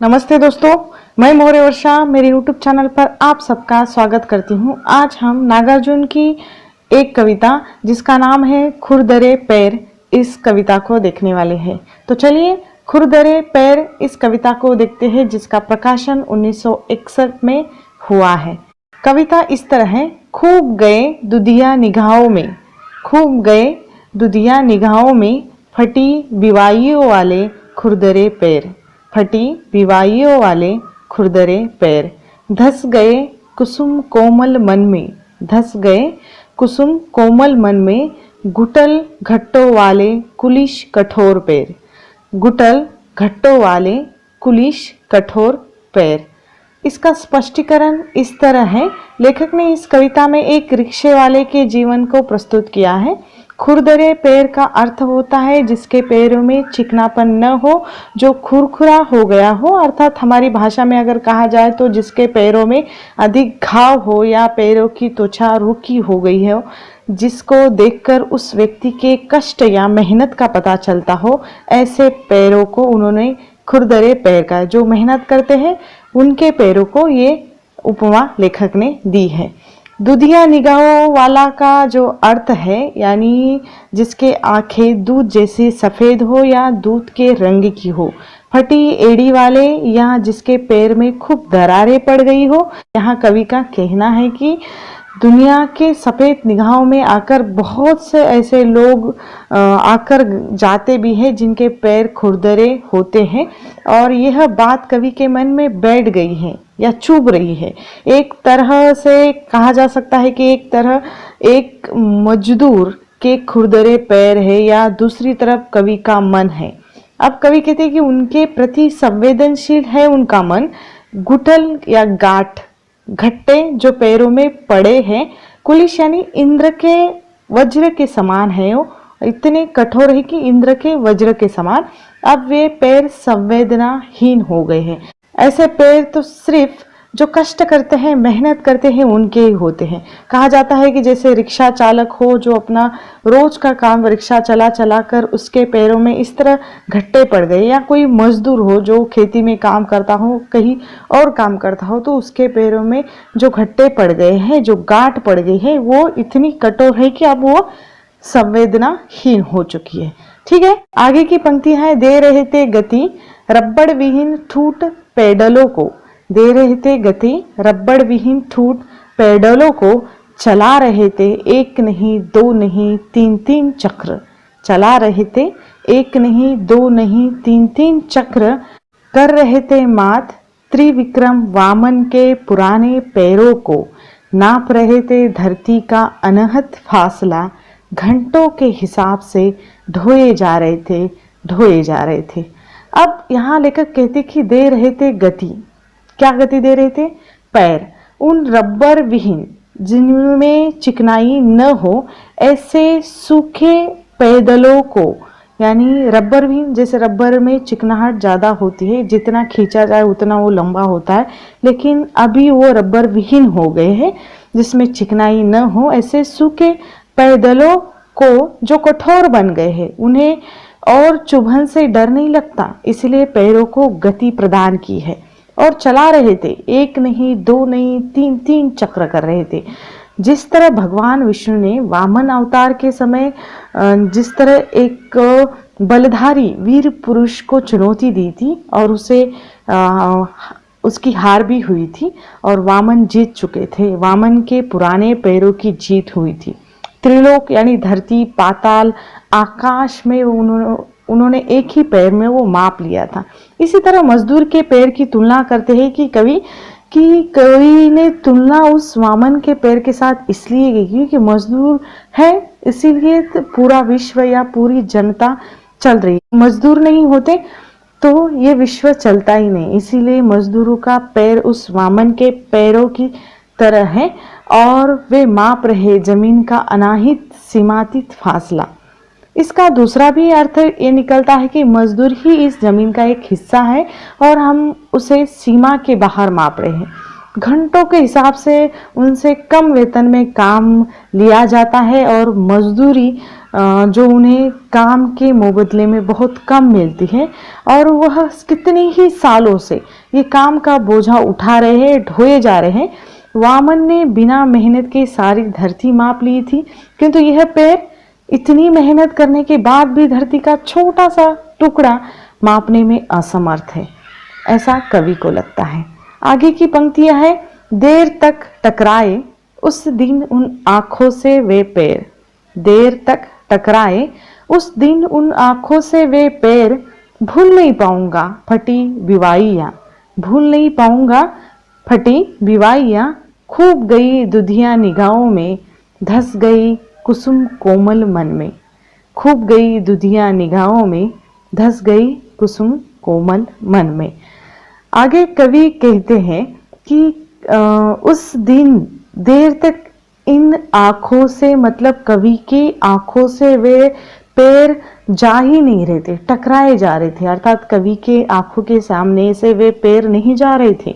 नमस्ते दोस्तों, मैं मौर्य वर्षा मेरे YouTube चैनल पर आप सबका स्वागत करती हूँ। आज हम नागार्जुन की एक कविता जिसका नाम है खुरदरे पैर, इस कविता को देखने वाले हैं। तो चलिए खुरदरे पैर इस कविता को देखते हैं, जिसका प्रकाशन 1961 में हुआ है। कविता इस तरह है। खूब गए दुधिया निगाहों में, खूब गए दुधिया निगाहों में, फटी बिवाइयों वाले खुरदरे पैर, फटी बिवाइयों वाले खुरदरे पैर, धस गए कुसुम कोमल मन में, धस गए कुसुम कोमल मन में, घुटल घट्टों वाले कुलिश कठोर पैर, घुटल घट्टों वाले कुलिश कठोर पैर। इसका स्पष्टीकरण इस तरह है। लेखक ने इस कविता में एक रिक्शे वाले के जीवन को प्रस्तुत किया है। खुरदरे पैर का अर्थ होता है जिसके पैरों में चिकनापन न हो, जो खुरखुरा हो गया हो, अर्थात हमारी भाषा में अगर कहा जाए तो जिसके पैरों में अधिक घाव हो या पैरों की त्वचा रूखी हो गई हो, जिसको देखकर उस व्यक्ति के कष्ट या मेहनत का पता चलता हो, ऐसे पैरों को उन्होंने खुरदरे पैर का, जो मेहनत करते हैं उनके पैरों को ये उपमा लेखक ने दी है। दुधिया निगाहों वाला का जो अर्थ है, यानी जिसके आंखें दूध जैसी सफ़ेद हो या दूध के रंग की हो, फटी एड़ी वाले या जिसके पैर में खूब दरारें पड़ गई हो। यहाँ कवि का कहना है कि दुनिया के सफ़ेद निगाहों में आकर बहुत से ऐसे लोग आकर जाते भी हैं जिनके पैर खुरदरे होते हैं, और यह बात कवि के मन में बैठ गई है या चुभ रही है। एक तरह से कहा जा सकता है कि एक तरह एक मजदूर के खुरदरे पैर है, या दूसरी तरफ कवि का मन है। अब कवि कहते हैं कि उनके प्रति संवेदनशील है उनका मन। घुटल या गांठ, घट्टे जो पैरों में पड़े हैं, कुलिश यानी इंद्र के वज्र के समान है, वो इतने कठोर है कि इंद्र के वज्र के समान। अब वे पैर संवेदनाहीन हो गए हैं। ऐसे पैर तो सिर्फ जो कष्ट करते हैं, मेहनत करते हैं, उनके ही होते हैं। कहा जाता है कि जैसे रिक्शा चालक हो जो अपना रोज का काम रिक्शा चला चला कर उसके पैरों में इस तरह घट्टे पड़ गए, या कोई मजदूर हो जो खेती में काम करता हो, कहीं और काम करता हो, तो उसके पैरों में जो घट्टे पड़ गए हैं, जो गांठ पड़ गई है, वो इतनी कठोर है कि अब वो संवेदनाहीन हो चुकी है। ठीक है, आगे की पंक्ति है। दे रहे थे गति रबड़ विहीन ठूठ पैडलों को, दे रहे थे गति रबड़ विहीन ठूठ पैडलों को, चला रहे थे एक नहीं दो नहीं तीन तीन चक्र, चला रहे थे एक नहीं दो नहीं तीन तीन चक्र, कर रहे थे मात त्रिविक्रम वामन के पुराने पैरों को, नाप रहे थे धरती का अनहद फासला, घंटों के हिसाब से ढोए जा रहे थे, ढोए जा रहे थे। अब यहाँ लेखक कहते कि दे रहे थे गति, क्या गति दे रहे थे? पैर, उन रबर विहीन जिनमें चिकनाई न हो ऐसे सूखे पैदलों को, यानी रबर विहीन, जैसे रबर में चिकनाहट ज़्यादा होती है, जितना खींचा जाए उतना वो लंबा होता है, लेकिन अभी वो रबर विहीन हो गए हैं जिसमें चिकनाई न हो, ऐसे सूखे पैदलों को जो कठोर बन गए हैं, उन्हें और चुभन से डर नहीं लगता, इसलिए पैरों को गति प्रदान की है और चला रहे थे। एक नहीं दो नहीं तीन तीन चक्र कर रहे थे। जिस तरह भगवान विष्णु ने वामन अवतार के समय जिस तरह एक बलधारी वीर पुरुष को चुनौती दी थी और उसे उसकी हार भी हुई थी और वामन जीत चुके थे, वामन के पुराने पैरों की जीत हुई थी। त्रिलोक यानी धरती, पाताल, आकाश में उन्होंने एक ही पैर में वो माप लिया था। इसी तरह मजदूर के पैर की तुलना करते हैं कि कवि ने तुलना उस वामन के पैर के साथ इसलिए की क्योंकि मजदूर है, इसीलिए पूरा विश्व या पूरी जनता चल रही है। मजदूर नहीं होते तो ये विश्व चलता ही नहीं, इसीलिए मजदूरों का पैर उस वामन के पैरों की तरह है और वे माप रहे जमीन का अनाहित सीमातीत फासला। इसका दूसरा भी अर्थ ये निकलता है कि मजदूर ही इस जमीन का एक हिस्सा है और हम उसे सीमा के बाहर माप रहे हैं। घंटों के हिसाब से उनसे कम वेतन में काम लिया जाता है और मजदूरी जो उन्हें काम के मुबदले में बहुत कम मिलती है, और वह कितने ही सालों से ये काम का बोझा उठा रहे हैं, ढोए जा रहे हैं। वामन ने बिना मेहनत के सारी धरती माप ली थी, किंतु यह पैर इतनी मेहनत करने के बाद भी धरती का छोटा सा टुकड़ा मापने में असमर्थ है, ऐसा कवि को लगता है। आगे की पंक्तियां है, देर तक टकराए उस दिन उन आंखों से वे पैर, देर तक टकराए उस दिन उन आंखों से वे पैर, भूल नहीं पाऊंगा फटी विवाइयां, भूल नहीं पाऊंगा फटी विवाइयां, खूब गई दुधिया निगाहों में, धस गई कुसुम कोमल मन में, खूब गई दुधिया निगाहों में, धस गई कुसुम कोमल मन में। आगे कवि कहते हैं कि उस दिन देर तक इन आंखों से, मतलब कवि की आंखों से वे पैर जा ही नहीं रहे थे, टकराए जा रहे थे, अर्थात कवि के आंखों के सामने से वे पैर नहीं जा रहे थे।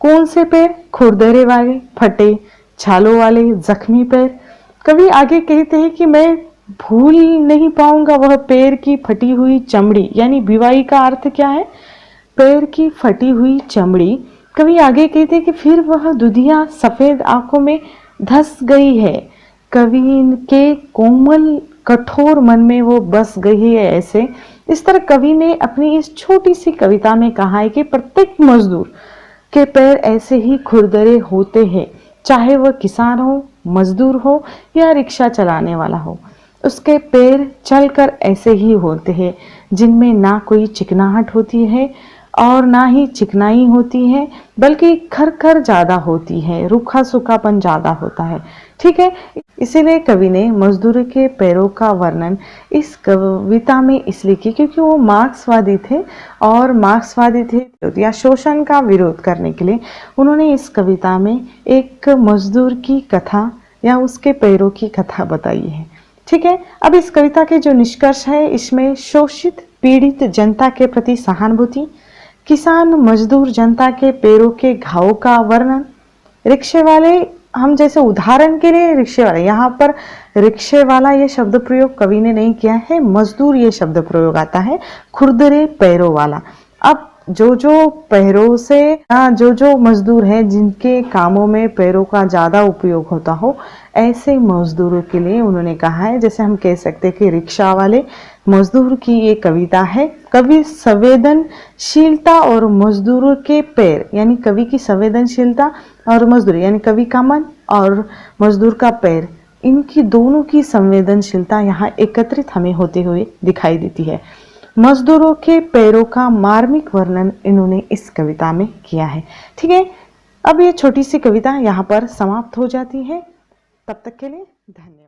कौन से पैर? खुरदरे वाले, फटे छालों वाले, जख्मी पैर। कवि आगे कहते हैं कि मैं भूल नहीं पाऊंगा वह पैर की फटी हुई चमड़ी, यानी विवाई का अर्थ क्या है? पैर की फटी हुई चमड़ी। कवि आगे कहते हैं कि फिर वह दुधिया सफेद आंखों में धस गई है, कवि के कोमल कठोर मन में वो बस गई है। ऐसे इस तरह कवि ने अपनी इस छोटी सी कविता में कहा है कि प्रत्येक मजदूर के पैर ऐसे ही खुरदरे होते हैं, चाहे वह किसान हो, मजदूर हो या रिक्शा चलाने वाला हो, उसके पैर चलकर ऐसे ही होते हैं, जिनमें ना कोई चिकनाहट होती है और ना ही चिकनाई होती है, बल्कि खरखर ज्यादा होती है, रूखा सूखापन ज्यादा होता है। ठीक है, इसीलिए कवि ने मजदूर के पैरों का वर्णन इस कविता में इसलिए किया क्योंकि वो मार्क्सवादी थे, और मार्क्सवादी थे या शोषण का विरोध करने के लिए उन्होंने इस कविता में एक मजदूर की कथा या उसके पैरों की कथा बताई है। ठीक है, अब इस कविता के जो निष्कर्ष है, इसमें शोषित पीड़ित जनता के प्रति सहानुभूति, किसान मजदूर जनता के पैरों के घावों का वर्णन, रिक्शे वाले, हम जैसे उदाहरण के लिए रिक्शे वाले, यहाँ पर रिक्शे वाला ये शब्द प्रयोग कवि ने नहीं किया है, मजदूर ये शब्द प्रयोग आता है, खुरदरे पैरों वाला। अब जो पैरों से जो मजदूर हैं जिनके कामों में पैरों का ज्यादा उपयोग होता हो, ऐसे मजदूरों के लिए उन्होंने कहा है, जैसे हम कह सकते हैं कि रिक्शा वाले मजदूर की ये कविता है। कवि संवेदनशीलता और मजदूरों के पैर, यानी कवि की संवेदनशीलता और मजदूर, यानी कवि का मन और मजदूर का पैर, इनकी दोनों की संवेदनशीलता यहाँ एकत्रित हमें होते हुए दिखाई देती है। मजदूरों के पैरों का मार्मिक वर्णन इन्होंने इस कविता में किया है। ठीक है, अब ये छोटी सी कविता यहाँ पर समाप्त हो जाती है। तब तक के लिए धन्यवाद।